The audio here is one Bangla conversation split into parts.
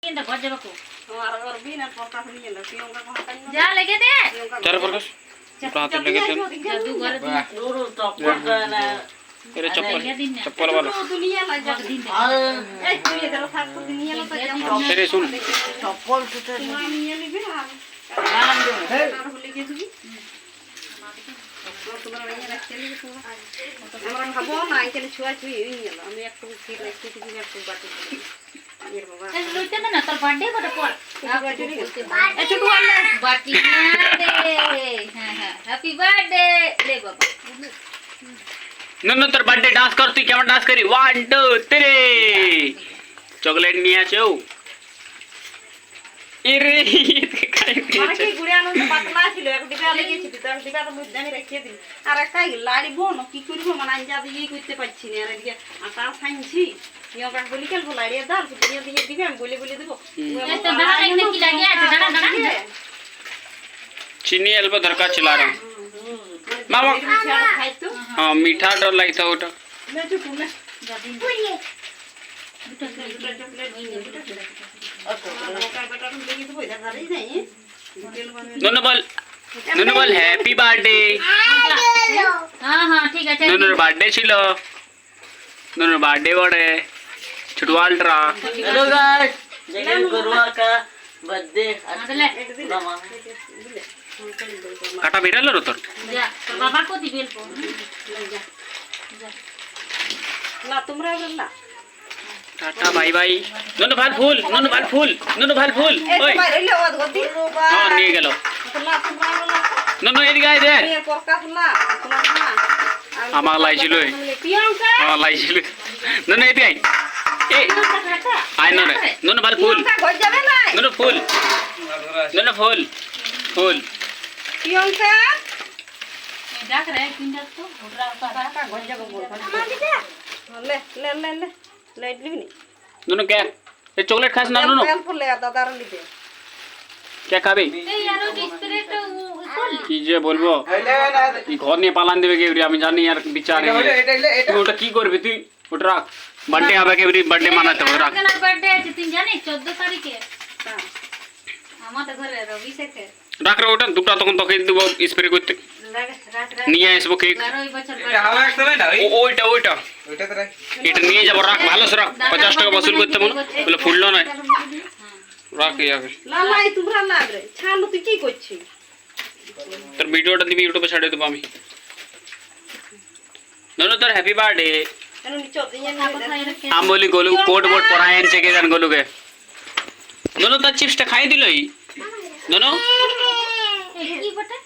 इंदा भजे बको और भी ना पक्का नहीं है लड़कियों का कहां तक जा लगे दे तेरे पर कस हाथ लगे थे जादू कर दी नूरू चप्पल ना तेरे चप्पल वाला दुनिया ला जा दिन ए तू ये तरह था दुनिया ला तो जा तेरे सुन चप्पल टूटे दुनिया ले भी ना नाम दे और बोले के तू तुम्हारा ये रखते ले तू हमरा खाबो ना के छुआ छुई ये हम एक तो फिर रखते थी एक तो बात ये बाबा ए लुटे ना तर बर्थडे को पर ए छोटू वाला बाटी दे हां हां हैप्पी बर्थडे ले बाबा नन्नो तर बर्थडे डांस करती केमन डांस करी 1 2 3 चॉकलेट নিয়ে আসো ইরে মানে কি গুড়িয়া নো পাতলা ছিল এক দিকে লেগেছি তার দিকে তো মুদ্দা আমি রেখে দিই আর কাই লাড়ি বোন কি করব মানে আঞ্জা দিয়ে করতে পারছি না আর এদিকে আটা ফাইনছি ইয়োগা বলি কেন লাড়ি দাও দিয়ে দিয়ে দিবে আমি বলে বলে দেব ए तो दाना एक की लगे আছে দানা দানা चीनी अल्प धरका चला रहा हूं मामा খাই তো हां मीठा डर लगता ओटा मैं चुप मैं जा दिन দুটো চকলেট নিয়ে ওকা বেটা তুমি লেগে দেবো এটা ধরেই নাই তেল বানাই नन्नो बोल हैप्पी बर्थडे हां हां ठीक আছে नन्नोर बर्थडे ছিল नन्नोर बर्थडे बड़े छोटू अल्ट्रा हेलो गाइस जगन गुरुआ का बर्थडे আদলে मामा काटा बेरल रो तोर যা তোর বাবা কো দিবেল পো না তোমরা না टाटा बाय बाय नन्नो भाल फूल এই ओए তোমার এলে ওদ গদি हां নিয়ে গেল তোলা তোমরা না नन्नो এদি গায় দে এর পরকা তোলা তোলা না আমার লাইছিল প্রিয়ঙ্কা আমার লাইছিল নন্নো এদি আই এ আই নো রে নন্নো ভাল ফুল প্রিয়ঙ্কা ঘর যাবে না नन्नो फूल फूल প্রিয়ঙ্কা ডাক রে কিন্ডা তো ওরা কাকা ঘর যাবে বল ले ले ले ले लाइट लिबी नी नन्नो क्या ये चॉकलेट खास ना नन्नो पेन फुल ले दादार लिबे क्या खाबे এই আরো ডিসপ্লে তো করলি কি যে বলবো এই ঘর নিয়ে পালান দেবে কেবরি আমি জানি আর বিচারে তুই ওটা কি করবি তুই ওটা রাখ বার্থডে হবে কেবরি বার্থডে মানাতে হবে রাখ কানার বার্থডে আছে তুই জানিস 14 তারিখে আমাদের ঘরে রবি থেকে রাখ রে ওটা দুটো তখন তোকে দেব স্প্রে করতে নিয়ে আসবো কেক 12 বছর ওইটা এটা নিয়ে যাবো রাখ ভালো সে রাখ 50 টাকা বসুল করতে মনে বলে ফুললো না রাখ ইয়াকে লা লাই তোমরা না রে ছানু তুই কি করছিস তোর ভিডিওটা দিবি ইউটিউবে ছেড়ে দেব আমি ননো তোর হ্যাপি বার্থডে এনো নিচে দিয়ে আম বলি গোলু কোট বোট পরায় আনছে কে জান গোলুকে ননো তার চিপসটা খাই দিলই ননো কি বটে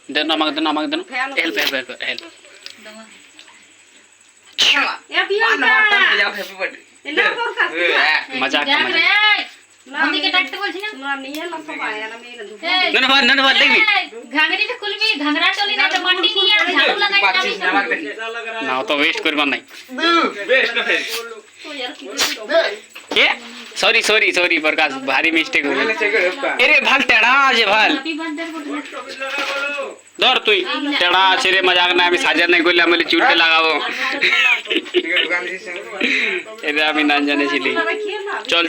দেন আমাকে দেন হেল্প এ প্রিয়ঙ্কা हैप्पी बर्थडे এলা পরকা मजाक দেখ मजाक রে মন্দিকে ডাকতে বলছি না তোমরা নিয়ে না সব আয়া না মেরে দুটো ননো ভাই দেখবি ঘাগরিটা খুলবি ঘাগরা চলি না তো মাটি নিয়ে আর ঝাড়ু লাগাই যাবি না তো ওয়েস্ট করবা নাই তো यार কি কে সরি प्रकाश भारी मिस्टेक हो गई अरे भाल टेढ़ा আছে ভাল হ্যাপি বার্থডে বটে ধর তুই টেढ़ा আছে রে মজাক না আমি সাজা নাই কইলে আমি চুটকে লাগাবো এটা আমি না জানেছিলি রাখিয়ে না চল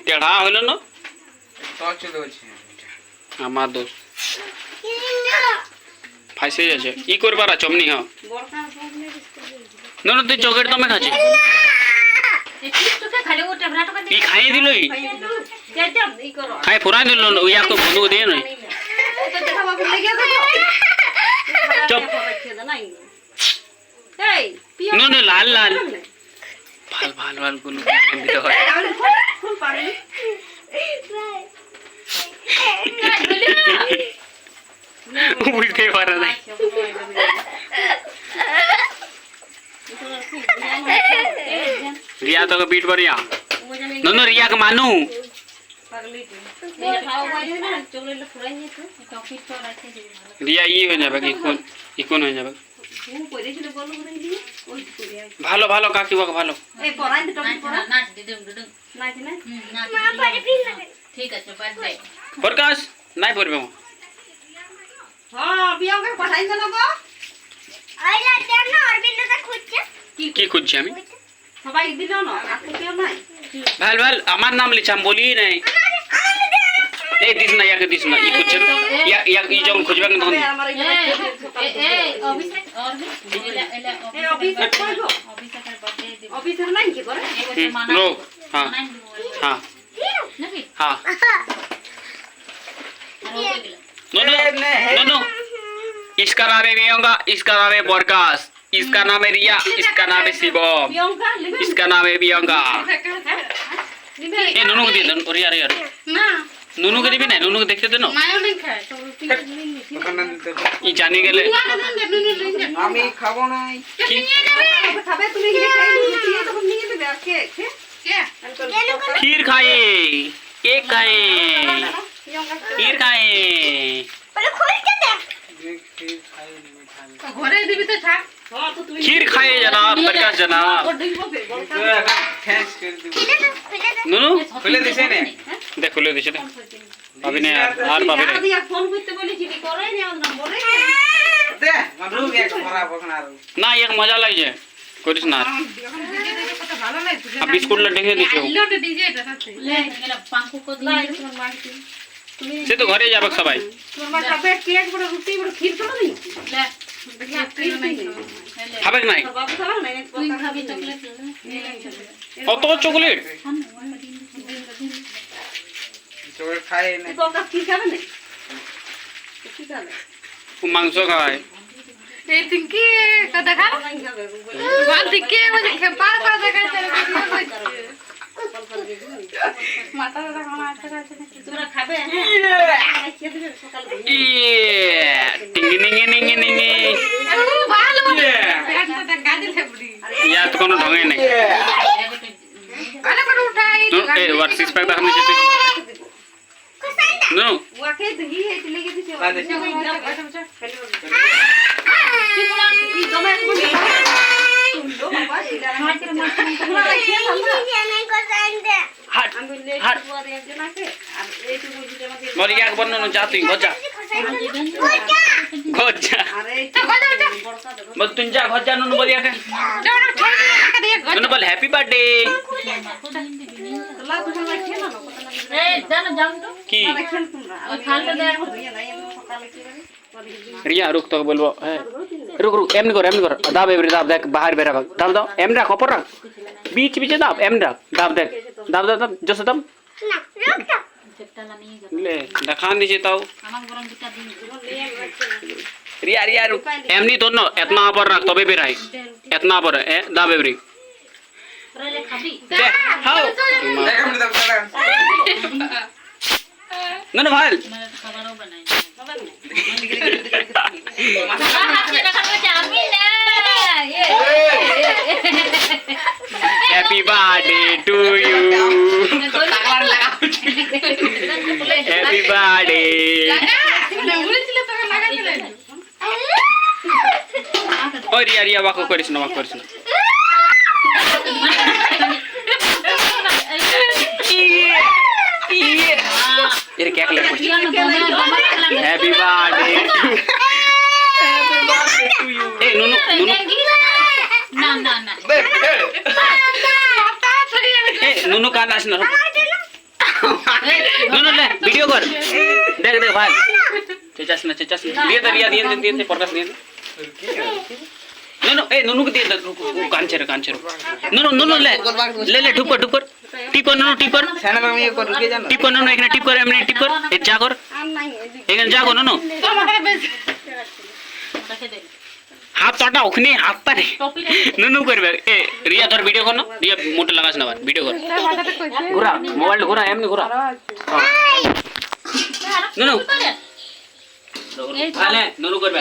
টেढ़ा হলো না আমার দোষ ফাইসে যাচ্ছে ই করবার চমনি হ বড়কা সামনে দিতে ননো তুই চকলেট তো আমি খাচ্ছি একটু খালি ওটা ভরাট করে ই খাইয়ে দিলই যা যা ই করো খাই ফুরাই দিল ইয়া তো বন্ধু দিয়ে নই তো দেখা বাবু লেগে দেবো চুপ রাখিয়ে দে নাই এই নো লাল ভাল গুলো দিতে হয় ফুল পানি উল্টে পারে নাই रिया तो के पीठ पर या नो रिया के मानू पागली ये खाओ भाई ना चॉकलेट फुराई है तो টপিক তো রাখতে দিবি ভালো रिया ई हो जाबे इकोन हो जाबे ও পরে ছিল বলো করে দিই ওই করে আই ভালো ভালো কাকি বাক ভালো এই পরাই দে টপি পরা নাচ দিদুম নাই না নাচ মা পারে প্লিজ ঠিক আছে বার্থডে प्रकाश নাই পড়বে হ্যাঁ বিয়াকে পাঠাই দেন গো আইলা দেন না অরবিন্দটা খুঁজছে কি খুঁজছি আমি সবাই দিল না আর তো কেউ নাই ভাল ভাল আমার নাম লিছাম বলি নাই এই দিস না ইয়াকে দিস না ই কুছ ইয়া ই জং খুঁজবে না তখন আমার অভিষেক এই অফিসে কই গো অভিষেকের বার্থডে দিব অফিসে নাই কি করে এই বছর মানা লো দিব হ্যাঁ মানাই দিব হ্যাঁ নাকি हाँ আর ও কই গেল नो इसका नाम है प्रियंका इसका नाम है प्रकाश इसका नाम है रिया इसका नाम है शिवम প্রিয়ঙ্কা লিবে इसका नाम है प्रियंका লিবে ए नूनू को दे दो रिया रिया না नूनू को दिबी ना नूनू को देखते देनो মায়ও নাই খায় তো ई जाने गेले আমি খাবো নাই की খাবে তুমি গিয়ে খাই নিয়ে তখন নিয়ে দেবে আর কে কে खीर खाए केक खाए खीर खाए ঘরে দিবি তো থাক হ্যাঁ তো তুমি खीर खाए जनाब प्रकाश जनाब দেখবো ফের বলতা থ্যাঙ্কস করে দিব नूनू খুলে দিছে না देख खुले दिसे दे अभी नहीं यार भाभी रे দিয়া ফোন করতে বলেছি কি করে নি আমার নম্বরে দে মরু এক ভরা বকনা ना एक मजा लग जाए करिस ना अब बिस्कुट ला देखे दिछो লে এলা পাঙ্কু কো না দিই তোমার মাকে তুমি से तो घरे जाबक सबाई তোমার মা খাবে কেক বড় রুটি বড় ক্ষীর করে দিই লে खाबे कि नहीं বাবু খাবে না তুই খাবি চকলেট কত চকলেট চোর খায় না তো ওটা কি খাবে না কি খাবে মাংস খায় এই তিনকি কথা খা নাই খাবে বাল দিকে মানে খেপা পা দেখা চলে মাথা দেখা না আছে আছে তোমরা খাবে হ্যাঁ খেয়ে দেবে সকালে ইয়ে টিঙ্গি নিঙ্গি নিঙ্গি নিঙ্গি ভালো একটা গাড়ি লেবড়ি ইয়ার তো কোনো ঢঙে নেই আরে বড় উঠাই এ ওয়ার সিক্স প্যাক দেখানি যেতে নো ওকে দহি হেতে লেগে দিছে বাদে। কি জমা একদম তুলো বাবা শিলা তোমরা খেয়ে না হাট আমি লেট হাট। করে একজন আছে আর এইটুকু দিতে আমাদের মোর ইয়াক বর্ণন যা তুই গজা গজা আর এই বড়টা দেখো বল তুই যা গজা নুন বল ইয়াকে নুন বল হ্যাপি বার্থডে তোলা তোমরা খেয়ে না কথা লাগে এই জানো যাও তো কি তোমরা খেয়ে তোমরা ওই খালটা দেখ ধুইয়া নাই আমি সকালে কি করে রিয়া रुक तो बोलबो है रुक रुक एमनी कर दाब एवरी दाब देख बाहर बेरा भाग दाब दाब एम रख ऊपर रख बीच बीच दाब एम रख दाब देख दाब दाब जो से दम চেপটালা নিয়ে যা ले दिखान दीजिए ताऊ আমার গরম দুটা দিন रिया रिया रुक एमनी तो न इतना ऊपर रख तबे बेरा है इतना ऊपर है दाब एवरी রে খাবি दे हाउ এক মিনিট দাও দাঁড়া नन भाई মানে খাবারও বানাই happy birthday to you happy birthday ओ रिया रिया वाको करिस ना ये क्या ले कुछ हैप्पी बर्थडे ए नुनु नुनु না না না ए नुनु का नाच ना नुनु ले वीडियो कर देख देख भाई चचास ना रिया दिए प्रकाश दिए नुनु ए नुनु को दिए कांचर नुनु ले ठुक कर टिप कर नुनु टिप कर চ্যানেল আমি কর রুকে জানো টিপ कर नुनु एक टिप कर एमने टिप कर ए जा कर আর নাই एक जा कर नुनु हाथ टाटा उखनी हाथ पारे नुनु करबे ए रिया तोर वीडियो कर न रिया मोटे लगास ना वीडियो कर घुरा मोबाइल घुरा एमने घुरा नुनु এই आले नुनु करबे